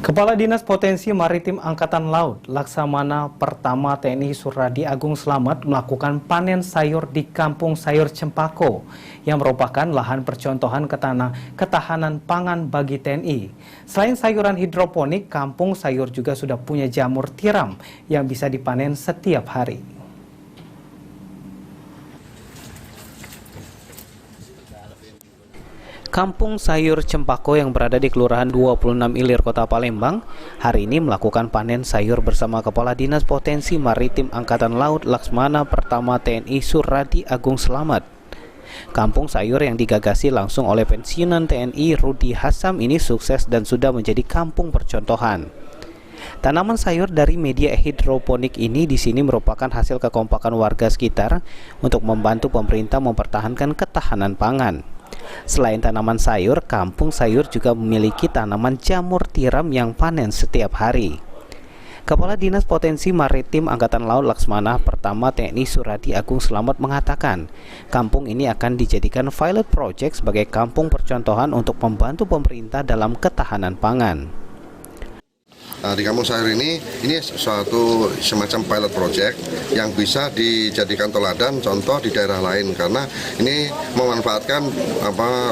Kepala Dinas Potensi Maritim Angkatan Laut Laksamana Pertama TNI Suradi Agung Slamet melakukan panen sayur di Kampung Sayur Cempako yang merupakan lahan percontohan ketahanan pangan bagi TNI. Selain sayuran hidroponik, Kampung Sayur juga sudah punya jamur tiram yang bisa dipanen setiap hari. Kampung Sayur Cempako yang berada di Kelurahan 26 Ilir, Kota Palembang, hari ini melakukan panen sayur bersama Kepala Dinas Potensi Maritim Angkatan Laut Laksamana Pertama TNI Suradi Agung Slamet. Kampung sayur yang digagasi langsung oleh pensiunan TNI Rudi Hassam ini sukses dan sudah menjadi kampung percontohan. Tanaman sayur dari media hidroponik ini di sini merupakan hasil kekompakan warga sekitar untuk membantu pemerintah mempertahankan ketahanan pangan. Selain tanaman sayur, Kampung Sayur juga memiliki tanaman jamur tiram yang panen setiap hari. Kepala Dinas Potensi Maritim Angkatan Laut Laksamana Pertama TNI Suradi Agung Slamet mengatakan, kampung ini akan dijadikan pilot project sebagai kampung percontohan untuk membantu pemerintah dalam ketahanan pangan. Di Kampung Sayur ini suatu semacam pilot project yang bisa dijadikan teladan contoh di daerah lain, karena ini memanfaatkan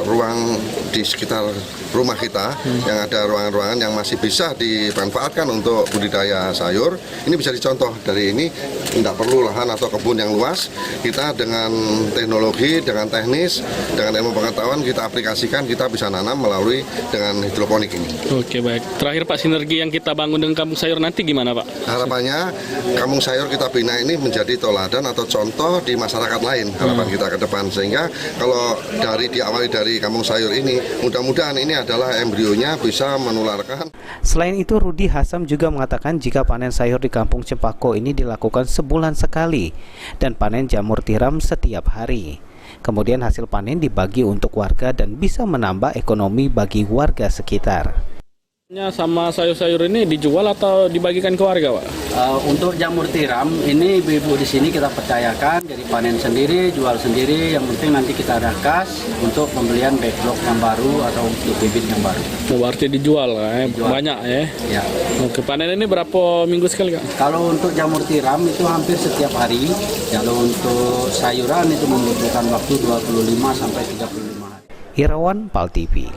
ruang di sekitar rumah kita yang ada ruangan-ruangan yang masih bisa dimanfaatkan untuk budidaya sayur. Ini bisa dicontoh dari ini, tidak perlu lahan atau kebun yang luas. Kita dengan teknologi, dengan teknis, dengan ilmu pengetahuan kita aplikasikan, kita bisa nanam melalui dengan hidroponik ini. Oke, baik. Terakhir Pak, sinergi yang kita bangun dengan Kampung Sayur nanti gimana Pak? Harapannya Kampung Sayur kita bina ini menjadi teladan atau contoh di masyarakat lain, harapan kita ke depan, sehingga kalau diawali dari Kampung Sayur ini, mudah-mudahan ini adalah embrionya bisa menularkan. Selain itu, Rudi Hassam juga mengatakan jika panen sayur di Kampung Cempako ini dilakukan sebulan sekali dan panen jamur tiram setiap hari. Kemudian hasil panen dibagi untuk warga dan bisa menambah ekonomi bagi warga sekitar. Sama sayur-sayur ini dijual atau dibagikan ke warga, Pak? Untuk jamur tiram ini ibu-ibu di sini kita percayakan, jadi panen sendiri, jual sendiri. Yang penting nanti kita ada kas untuk pembelian backlog yang baru atau untuk bibit yang baru. Berarti dijual, banyak ya? Ya. Oke, panen ini berapa minggu sekali, Kak? Kalau untuk jamur tiram itu hampir setiap hari. Kalau untuk sayuran itu membutuhkan waktu 25 sampai 35 hari. Irawan, PAL TV.